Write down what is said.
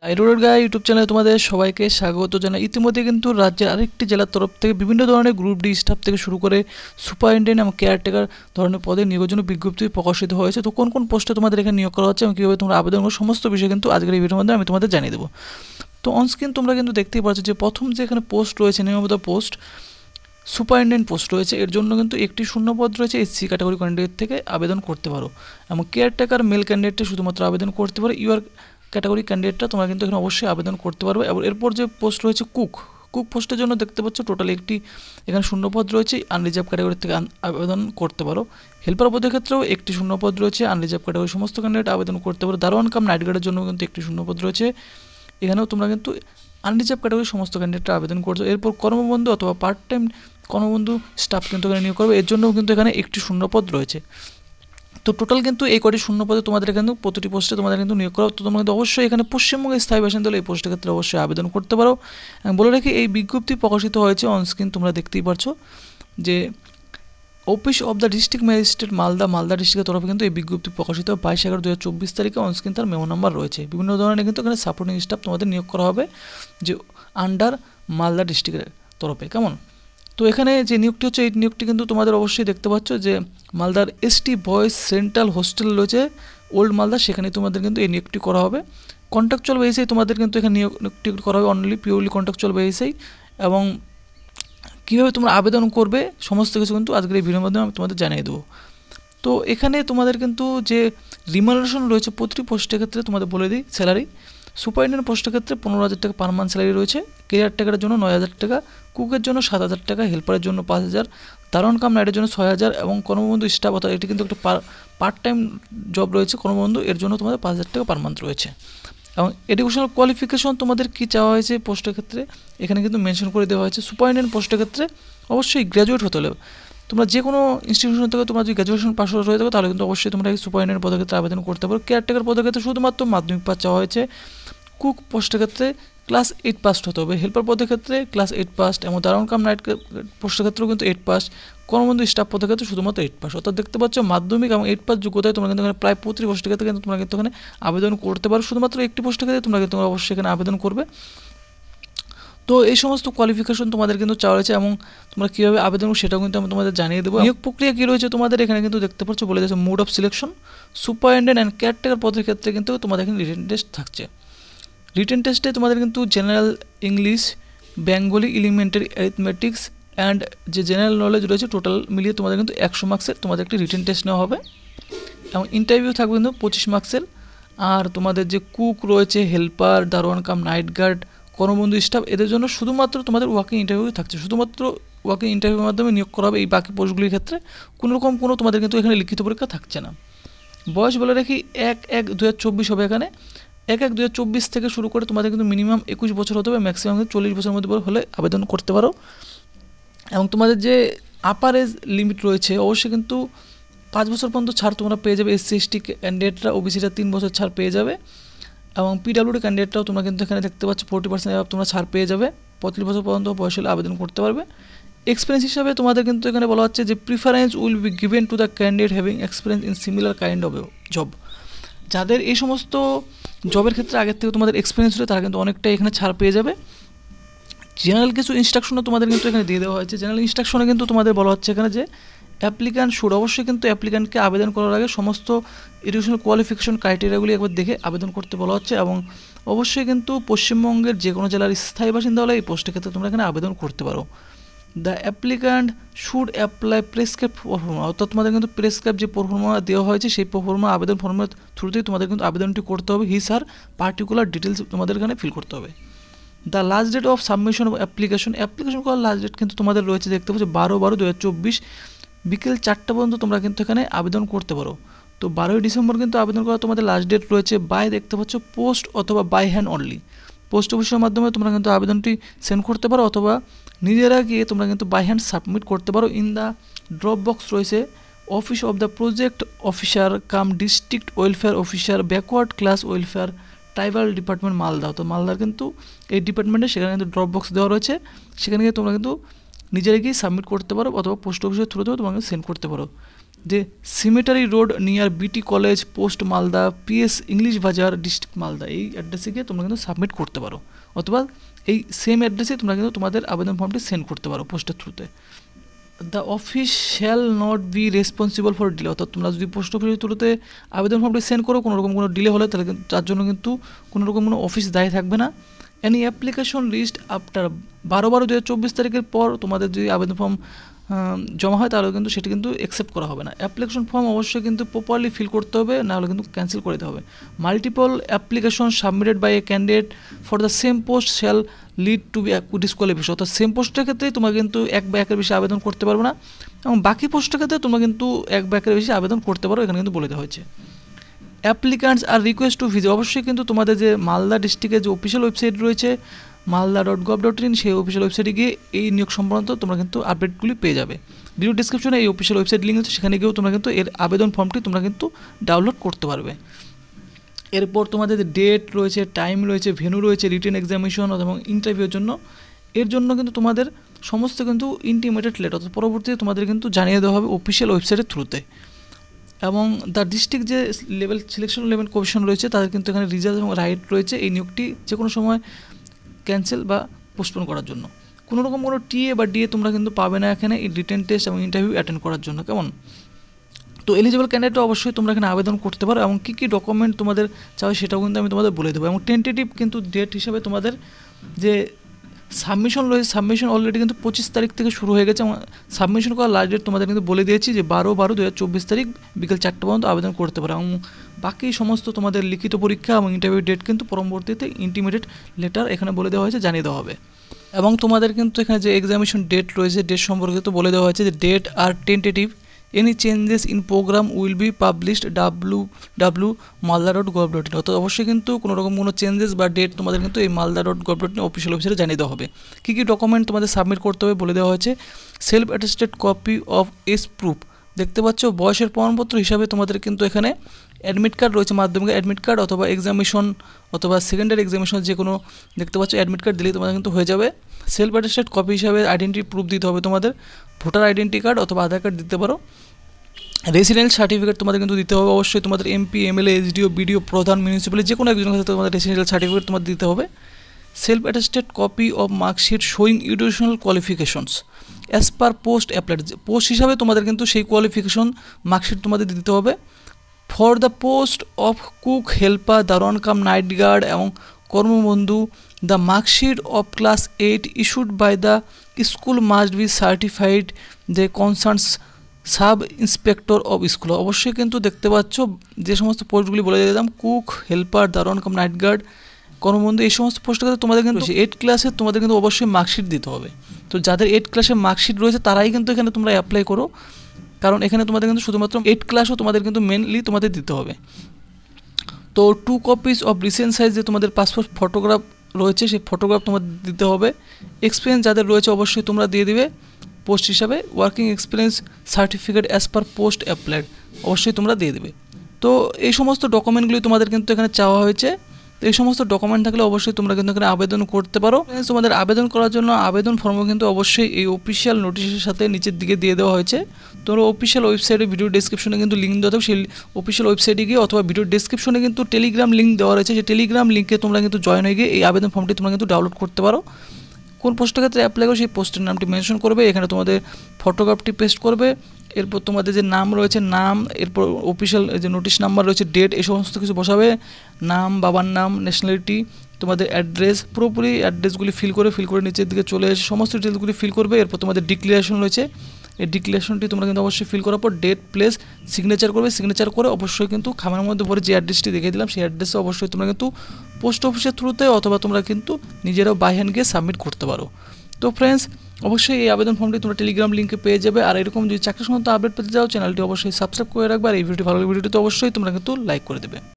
আইরোড গাই YouTube চ্যানেলে তোমাদের সবাইকে স্বাগত জানাই। ইতিমধ্যে কিন্তু রাজ্যের আরেকটি জেলার তরফ থেকে বিভিন্ন ধরনের গ্রুপ ডি স্টাফ থেকে শুরু করে সুপারিনটেন্ডেন্ট এবং কেয়ারটেকার ধরনের পদে নিয়োগের জন্য বিজ্ঞপ্তি প্রকাশিত হয়েছে। তো কোন কোন পোস্টে তোমাদের এখানে নিয়োগ করা হচ্ছে এবং কীভাবে তোমরা আবেদন করো সমস্ত বিষয় কিন্তু আজকের এই ভিডিওর মধ্যে আমি তোমাদের জানিয়ে দেবো। তো অনস্ক্রিন তোমরা কিন্তু দেখতেই পাচ্ছ যে প্রথম যে এখানে পোস্ট রয়েছে নিয়মিত পোস্ট সুপারিনটেন্ডেন্ট পোস্ট রয়েছে, এর জন্য কিন্তু একটি শূন্যপদ রয়েছে। এসসি ক্যাটাগরি ক্যান্ডিডেট থেকে আবেদন করতে পারো এবং কেয়ারটেকার মেল ক্যান্ডিডেটে শুধুমাত্র আবেদন করতে পারো। ইউআর ক্যাটাগরি ক্যান্ডিডেটটা তোমরা কিন্তু এখানে অবশ্যই আবেদন করতে পারবে। এবং এরপর যে পোস্ট রয়েছে কুক পোস্টের জন্য দেখতে পাচ্ছ টোটাল একটি এখানে শূন্যপদ রয়েছে, আনরিজার্ভ ক্যাটাগরি থেকে আবেদন করতে পারো। হেল্পার পদের ক্ষেত্রেও একটি শূন্যপদ রয়েছে, আনরিজার্ভ ক্যাটাগরি সমস্ত ক্যান্ডিডেট আবেদন করতে পারো। দারোয়ান কাম নাইট গার্ডের জন্য কিন্তু একটি শূন্যপদ রয়েছে, এখানেও তোমরা কিন্তু আনরিজার্ভ ক্যাটাগরি সমস্ত ক্যান্ডিডেটরা আবেদন করছো। এরপর কর্মবন্ধু অথবা পার্ট টাইম কর্মবন্ধু স্টাফ কিন্তু এখানে নিয়োগ করবে, এর জন্যও কিন্তু এখানে একটি শূন্যপদ রয়েছে। তো টোটাল কিন্তু এই কটি শূন্যপদে তোমাদের কিন্তু প্রতিটি পোস্টে তোমাদের কিন্তু নিয়োগ করা। তো তোমরা কিন্তু অবশ্যই এখানে পশ্চিমবঙ্গের স্থায়ী বাসিন্দা হলে এই পোস্টের ক্ষেত্রে অবশ্যই আবেদন করতে পারো। বলে রাখি এই বিজ্ঞপ্তি প্রকাশিত হয়েছে অনস্ক্রিন তোমরা দেখতেই পারছো যে office of the district magistrate Malda ডিস্ট্রিক্টের তরফে কিন্তু এই বিজ্ঞপ্তি প্রকাশিত 22/11/2024 তারিখে অনস্ক্রিন তার মেমো নাম্বার রয়েছে। বিভিন্ন ধরনের কিন্তু এখানে সাপোর্টিং স্টাফ তোমাদের নিয়োগ করা হবে যে আন্ডার মালদা ডিস্ট্রিক্টের তরফে। কেমন? তো এখানে যে নিয়োগটি হচ্ছে এই নিয়োগটি কিন্তু তোমাদের অবশ্যই দেখতে পাচ্ছ যে মালদার এসটি বয়েজ সেন্ট্রাল হোস্টেল রয়েছে ওল্ড মালদা, সেখানে তোমাদের কিন্তু এই নিয়োগটি করা হবে। কন্ট্রাকচুয়াল বেসিসে তোমাদের কিন্তু এখানে নিয়োগটি করা হবে, অনলি পিওরলি কন্ট্রাকচুয়াল বেসিসেই। এবং কীভাবে তোমরা আবেদন করবে সমস্ত কিছু কিন্তু আজকের এই ভিডিওর মাধ্যমে আমি তোমাদের জানিয়ে দেবো। তো এখানে তোমাদের কিন্তু যে রিমারেশন রয়েছে প্রতিটি পোস্টের ক্ষেত্রে তোমাদের বলে দিই। স্যালারি সুপারিনটেন্ডেন্ট পোস্টের ক্ষেত্রে 15,000 টাকা পার মান্থ স্যালারি রয়েছে, কেয়ারটেকারের জন্য 9,000 টাকা, কুকের জন্য 7,000 টাকা, হেল্পারের জন্য 5,000, দারোয়ান কাম নাইটের জন্য 6,000 এবং কর্মবন্ধু স্টাফ অর্থাৎ এটি কিন্তু একটা পার্ট টাইম জব রয়েছে কর্মবন্ধু, এর জন্য তোমাদের 5,000 টাকা পার মান্থ রয়েছে। এবং এডুকেশনাল কোয়ালিফিকেশন তোমাদের কী চাওয়া হয়েছে পোস্টের ক্ষেত্রে এখানে কিন্তু মেনশন করে দেওয়া হয়েছে। সুপারিনটেন্ডেন্ট পোস্টের ক্ষেত্রে অবশ্যই গ্র্যাজুয়েট হতে হবে। তোমরা যে কোনো ইনস্টিটিউশন থেকে তোমরা যদি গ্র্যাজুয়েশন পাস হয়ে থাকো তাহলে কিন্তু অবশ্যই তোমরা এই সুপারিনটেন্ডেন্ট পদের ক্ষেত্রে আবেদন করতে পারো। কেয়ারটেকার পদের ক্ষেত্রে শুধুমাত্র মাধ্যমিক পাস চাওয়া হয়েছে। কুক পোস্টের ক্ষেত্রে ক্লাস 8 পাস হতে হবে, হেল্পার পদের ক্ষেত্রে ক্লাস 8 পাস এবং দারোয়ান কাম নাইট পোস্টের ক্ষেত্রেও কিন্তু 8 পাস, কর্মবন্ধু স্টাফ পদের ক্ষেত্রে শুধুমাত্র 8 পাস। অর্থাৎ দেখতে পাচ্ছ মাধ্যমিক এবং 8 পাস যোগ্যতায় তোমরা কিন্তু এখানে প্রায় প্রতিটি পোস্টের ক্ষেত্রে কিন্তু তোমরা কিন্তু এখানে আবেদন করতে পারো। শুধুমাত্র একটি পোস্টের ক্ষেত্রে তোমরা কিন্তু অবশ্যই এখানে আবেদন করবে। তো এই সমস্ত কোয়ালিফিকেশন তোমাদের কিন্তু চাওয়া হয়েছে এবং তোমরা কীভাবে আবেদন করো সেটাও কিন্তু আমি তোমাদের জানিয়ে দেবো। নিয়োগ প্রক্রিয়া কী রয়েছে তোমাদের এখানে কিন্তু দেখতে পাচ্ছ বলে যাচ্ছে mode of selection. Superintendent and caretaker পদের ক্ষেত্রে কিন্তু তোমাদের এখানে রিটেন টেস্ট থাকছে। রিটেন টেস্টে তোমাদের কিন্তু general English, Bengali, elementary, arithmetics and যে জেনারেল নলেজ রয়েছে টোটাল মিলিয়ে তোমাদের কিন্তু 100 মার্কসের তোমাদের একটি রিটেন টেস্ট নেওয়া হবে এবং ইন্টারভিউ থাকবে কিন্তু 25 মার্কসের। আর তোমাদের যে কুক রয়েছে, হেল্পার, দারোয়ান কাম নাইট গার্ড, কর্মবন্ধু স্টাফ এদের জন্য শুধুমাত্র তোমাদের ওয়াকিং ইন্টারভিউ থাকছে, শুধুমাত্র ওয়াকিং ইন্টারভিউর মাধ্যমে নিয়োগ করা হবে। এই বাকি পোস্টগুলির ক্ষেত্রে কোনোরকম কোনো তোমাদের কিন্তু এখানে লিখিত পরীক্ষা থাকছে না। বয়স বলে রাখি 1/1/2024 হবে। এখানে 1/1/2024 থেকে শুরু করে তোমাদের কিন্তু মিনিমাম 21 বছর হতে হবে, ম্যাক্সিমাম 40 বছরের মধ্যে হলে আবেদন করতে পারো। এবং তোমাদের যে আপার এজ লিমিট রয়েছে অবশ্যই কিন্তু 5 বছর পর্যন্ত ছাড় তোমরা পেয়ে যাবে। এসসি এসটি ক্যান্ডিডেটরা, ওবিসিরা 3 বছর ছাড় পেয়ে যাবে এবং পিডাব্লিউডি ক্যান্ডিডেটরাও তোমরা কিন্তু এখানে দেখতে পাচ্ছ 40% তোমরা ছাড় পেয়ে যাবে। 35 বছর পর্যন্ত বয়স হলে আবেদন করতে পারবে। এক্সপিরিয়েন্স হিসাবে তোমাদের কিন্তু এখানে বলা হচ্ছে যে preference will be given to the candidate having experience in similar kind of job. যাদের এই সমস্ত জবের ক্ষেত্রে আগের থেকে তোমাদের এক্সপিরিয়েন্স হলে তারা কিন্তু অনেকটাই এখানে ছাড় পেয়ে যাবে। জেনারেল কিছু ইনস্ট্রাকশনও তোমাদের কিন্তু এখানে দিয়ে দেওয়া হয়েছে। জেনারেল ইনস্ট্রাকশনে কিন্তু তোমাদের বলা হচ্ছে এখানে যে অ্যাপ্লিক্যান্ট শুড, অবশ্যই কিন্তু অ্যাপ্লিক্যান্টকে আবেদন করার আগে সমস্ত এডুকেশনাল কোয়ালিফিকেশন ক্রাইটেরিয়াগুলি একবার দেখে আবেদন করতে বলা হচ্ছে। এবং অবশ্যই কিন্তু পশ্চিমবঙ্গের যে কোনো জেলার স্থায়ী বাসিন্দা হলে এই পোস্টের ক্ষেত্রে তোমরা এখানে আবেদন করতে পারো। The applicant should apply prescribe pro forma, অর্থাৎ তোমাদের কিন্তু প্রেসক্রাইব যে প্রফর্মা দেওয়া হয়েছে সেই প্রফর্মা আবেদন ফর্মের থ্রুতেই তোমাদের কিন্তু আবেদনটি করতে হবে। হিস আর পার্টিকুলার ডিটেলস তোমাদের এখানে ফিল করতে হবে। The last date of submission of application করার লাস্ট ডেট কিন্তু তোমাদের রয়েছে দেখতে পাচ্ছ 12/12/2024 বিকেল 4টা পর্যন্ত তোমরা কিন্তু এখানে আবেদন করতে পারো। তো 12ই ডিসেম্বর কিন্তু আবেদন করা তোমাদের লাস্ট ডেট রয়েছে। বাই দেখতে পাচ্ছ পোস্ট অথবা বাই হ্যান্ড অনলি, পোস্ট অফিসের মাধ্যমে তোমরা কিন্তু আবেদনটি সেন্ড করতে পারো অথবা নিজেরা গিয়ে তোমরা কিন্তু বাই হ্যান্ড সাবমিট করতে পারো। ইন দ্য ড্রপ বক্স রয়েছে office of the project officer come district welfare officer, backward class welfare, tribal department Malda. তো মালদার কিন্তু এই ডিপার্টমেন্টে সেখানে কিন্তু ড্রপ বক্স দেওয়া রয়েছে, সেখানে গিয়ে তোমরা কিন্তু নিজেরা গিয়ে সাবমিট করতে পারো অথবা পোস্ট অফিসের থ্রুতেও তোমাকে সেন্ড করতে পারো। যে cemetery road near BT college post Malda PS English Bazar district Malda, এই অ্যাড্রেসে গিয়ে তোমরা কিন্তু সাবমিট করতে পারো, অথবা এই সেম অ্যাড্রেসে তোমরা কিন্তু তোমাদের আবেদন ফর্মটি সেন্ড করতে পারো পোস্টের থ্রুতে। The office shall not be responsible for delay, অর্থাৎ তোমরা যদি পোস্ট অফিসের থ্রুতে আবেদন ফর্মটি সেন্ড করো কোনো রকম কোনো ডিলে হলে তাহলে কিন্তু তার জন্য কিন্তু কোনো রকম কোনো অফিস দায়ী থাকবে না। এনি অ্যাপ্লিকেশন লিস্ট আফটার 12/12/2024 তারিখের পর তোমাদের যদি আবেদন ফর্ম জমা হয় তাহলে কিন্তু সেটি কিন্তু অ্যাকসেপ্ট করা হবে না। অ্যাপ্লিকেশন ফর্ম অবশ্যই কিন্তু প্রপারলি ফিল করতে হবে, নাহলে কিন্তু ক্যান্সেল করে দিতে হবে। Multiple application submitted by a candidate for the same post shall lead to be disqualification, অর্থাৎ সেম পোস্টের ক্ষেত্রেই তোমরা কিন্তু এক বা একের বেশি আবেদন করতে পারবে না, এবং বাকি পোস্টের ক্ষেত্রে তোমরা কিন্তু এক বা একের বেশি আবেদন করতে পারো, এখানে কিন্তু বলে দেওয়া হয়েছে। Applicants are request to visit, অবশ্যই কিন্তু তোমাদের যে মালদা ডিস্ট্রিক্টের যে অফিসিয়াল ওয়েবসাইট রয়েছে malda.gov.in, সেই অফিসিয়াল ওয়েবসাইটে গিয়ে এই নিয়োগ সংক্রান্ত তোমরা কিন্তু আপডেটগুলি পেয়ে যাবে। ভিডিও ডিসক্রিপশনে এই অফিসিয়াল ওয়েবসাইট লিঙ্ক আছে, সেখানে গিয়েও তোমরা কিন্তু এর আবেদন ফর্মটি তোমরা কিন্তু ডাউনলোড করতে পারবে। এরপর তোমাদের যে ডেট রয়েছে, টাইম রয়েছে, ভেন্যু রয়েছে রিটেন এক্সামিনেশন এবং ইন্টারভিউর জন্য, এর জন্য কিন্তু তোমাদের সমস্ত কিন্তু ইন্টিমেটেড লেটার অর্থাৎ পরবর্তীতে তোমাদের কিন্তু জানিয়ে দেওয়া হবে অফিসিয়াল ওয়েবসাইটের থ্রুতে। এবং দ্য ডিস্ট্রিক্ট যে লেভেল সিলেকশন লেভেল কমিশন রয়েছে তাদের কিন্তু এখানে রিজার্ভ এবং রাইট রয়েছে এই নিয়োগটি যে কোনো সময় ক্যান্সেল বা পোস্টপোন করার জন্য। কোনো রকম কোনো টিএ বা ডিএ তোমরা কিন্তু পাবে না এখানে এই রিটেন টেস্ট এবং ইন্টারভিউ অ্যাটেন্ড করার জন্য, কেমন? তো এলিজিবল ক্যান্ডিডেট অবশ্যই তোমরা এখানে আবেদন করতে পারো, এবং কী কী ডকুমেন্ট তোমাদের চাও সেটাও কিন্তু আমি তোমাদের বলে দেবো। এবং টেন্টেটিভ কিন্তু ডেট হিসাবে তোমাদের যে সাবমিশন রয়েছে, সাবমিশন অলরেডি কিন্তু 25 তারিখ থেকে শুরু হয়ে গেছে, এবং সাবমিশন করার লাস্ট ডেট তোমাদের কিন্তু বলে দিয়েছি যে 12/12/2024 তারিখ বিকেল 4টা পর্যন্ত আবেদন করতে পারো। এবং বাকি সমস্ত তোমাদের লিখিত পরীক্ষা এবং ইন্টারভিউ ডেট কিন্তু পরবর্তীতে ইন্টিমেটেড লেটার এখানে বলে দেওয়া হয়েছে, জানিয়ে দেওয়া হবে। এবং তোমাদের কিন্তু এখানে যে এক্সামিনেশন ডেট রয়েছে, ডেট সম্পর্কে তো বলে দেওয়া হয়েছে যে date are tentative, any changes in programme will be published www.malda.gov.in, অর্থাৎ অবশ্যই কিন্তু কোনো রকম কোনো চেঞ্জেস বা ডেট তোমাদের কিন্তু এই malda.gov.in অফিসিয়াল ওয়েবসাইটে জানিয়ে দেওয়া হবে। কী কী ডকুমেন্ট তোমাদের সাবমিট করতে হবে বলে দেওয়া হয়েছে। Self attested copy of age proof, দেখতে পাচ্ছ বয়সের প্রমাণপত্র হিসাবে তোমাদের কিন্তু এখানে অ্যাডমিট কার্ড রয়েছে, মাধ্যমিকের অ্যাডমিট কার্ড অথবা এক্সামিনেশন অথবা সেকেন্ডারি এক্সামিনেশন যে কোনো দেখতে পাচ্ছ অ্যাডমিট কার্ড দিলেই তোমাদের কিন্তু হয়ে যাবে। সেলফ অ্যাটেস্টেড কপি হিসাবে আইডেন্টি প্রুফ দিতে হবে তোমাদের, ভোটার আইডেন্টি কার্ড অথবা আধার কার্ড দিতে পারো। রেসিডেন্ট সার্টিফিকেট তোমাদের কিন্তু দিতে হবে অবশ্যই, তোমাদের এমপি, এমএলএ, এসডিও, বিডিও, প্রধান, মিউনিসিপ্যালিটি যে কোনো একজনের কাছে তোমাদের রেসিডেন্সিয়াল সার্টিফিকেট তোমাদের দিতে হবে। Self attested copy of marksheet showing educational qualifications as per post applied, post হিসাবে তোমাদের কিন্তু সেই কোয়ালিফিকেশন মার্কশিট তোমাদের দিতে হবে। For the post of cook, helper, দারোয়ান কাম নাইট গার্ড এবং কর্মবন্ধু, the marksheet of class 8 issued by the school must be certified the concerns sub inspector of school, অবশ্যই কিন্তু দেখতে পাচ্ছ যে সমস্ত পোস্টগুলি বলে দিলাম, কুক, হেল্পার, দারোয়ান কাম নাইট গার্ড, কর্মবন্ধু, এই সমস্ত পোস্টের ক্ষেত্রে তোমাদের কিন্তু 8 ক্লাসে তোমাদের কিন্তু অবশ্যই মার্কশিট দিতে হবে। তো যাদের 8 ক্লাসের মার্কশিট রয়েছে তারাই কিন্তু এখানে তোমরা অ্যাপ্লাই করো, কারণ এখানে তোমাদের কিন্তু শুধুমাত্র 8 ক্লাসও তোমাদের কিন্তু মেনলি তোমাদের দিতে হবে। তো 2 কপিস অফ রিসেন্ট সাইজ যে তোমাদের পাসপোর্ট ফটোগ্রাফ রয়েছে সেই ফটোগ্রাফ তোমাদের দিতে হবে। এক্সপিরিয়েন্স যাদের রয়েছে অবশ্যই তোমরা দিয়ে দিবে পোস্ট হিসাবে। Working experience certificate as per post applied অবশ্যই তোমরা দিয়ে দেবে। তো এই সমস্ত ডকুমেন্টগুলি তোমাদের কিন্তু এখানে চাওয়া হয়েছে। তো এই সমস্ত ডকুমেন্ট থাকলে অবশ্যই তোমরা কিন্তু এখানে আবেদন করতে পারো। তোমাদের আবেদন করার জন্য আবেদন ফর্মও কিন্তু অবশ্যই এই অফিসিয়াল নোটিশের সাথে নিচের দিকে দিয়ে দেওয়া হয়েছে। তোমরা অফিসিয়াল ওয়েবসাইটে ভিডিও ডেসক্রিপশনে কিন্তু লিঙ্ক দেওয়া হবে, সেই অফিসিয়াল ওয়েবসাইটে গিয়ে অথবা ভিডিও ডেসক্রিপশনে কিন্তু টেলিগ্রাম লিঙ্ক দেওয়া রয়েছে, সেই টেলিগ্রাম লিঙ্কে তোমরা কিন্তু জয়েন হয়ে গিয়ে এই আবেদন ফর্মটি তোমরা কিন্তু ডাউনলোড করতে পারো। কোন পোস্টের ক্ষেত্রে অ্যাপ্লাই করো সেই পোস্টের নামটি মেনশন করবে, এখানে তোমাদের ফটোগ্রাফটি পেস্ট করবে, এরপর তোমাদের যে নাম রয়েছে নাম, এরপর অফিসিয়াল যে নোটিশ নাম্বার রয়েছে, ডেট, এই সমস্ত কিছু বসাবে, নাম, বাবার নাম, ন্যাশনালিটি, তোমাদের অ্যাড্রেস, পুরোপুরি অ্যাড্রেসগুলি ফিল করে নিচের দিকে চলে এসে সমস্ত ডিটেলসগুলি ফিল করবে। এরপর তোমাদের ডিক্লারেশন রয়েছে, এই ডিক্লারেশনটি তোমরা কিন্তু অবশ্যই ফিল করার পর ডেট, প্লেস, সিগনেচার করবে। সিগনেচার করে অবশ্যই কিন্তু খামের মধ্যে পরে যে অ্যাড্রেসটি দেখিয়ে দিলাম সেই অ্যাড্রেসে অবশ্যই তোমরা কিন্তু পোস্ট অফিসের থ্রুতে অথবা তোমরা কিন্তু নিজেরাও বাই হ্যান্ড গিয়ে সাবমিট করতে পারো। তো ফ্রেন্ডস, অবশ্যই এই আবেদন ফর্মটি তোমরা টেলিগ্রাম লিঙ্কে পেয়ে যাবে। আর এরকম যদি চাকরি সংক্রান্ত আপডেট পেতে যাও চ্যানেলটি অবশ্যই সাবস্ক্রাইব করে রাখবে। আর এই ভিডিওটি ভালো লাগলে ভিডিওটি অবশ্যই তোমরা কিন্তু লাইক করে দেবে।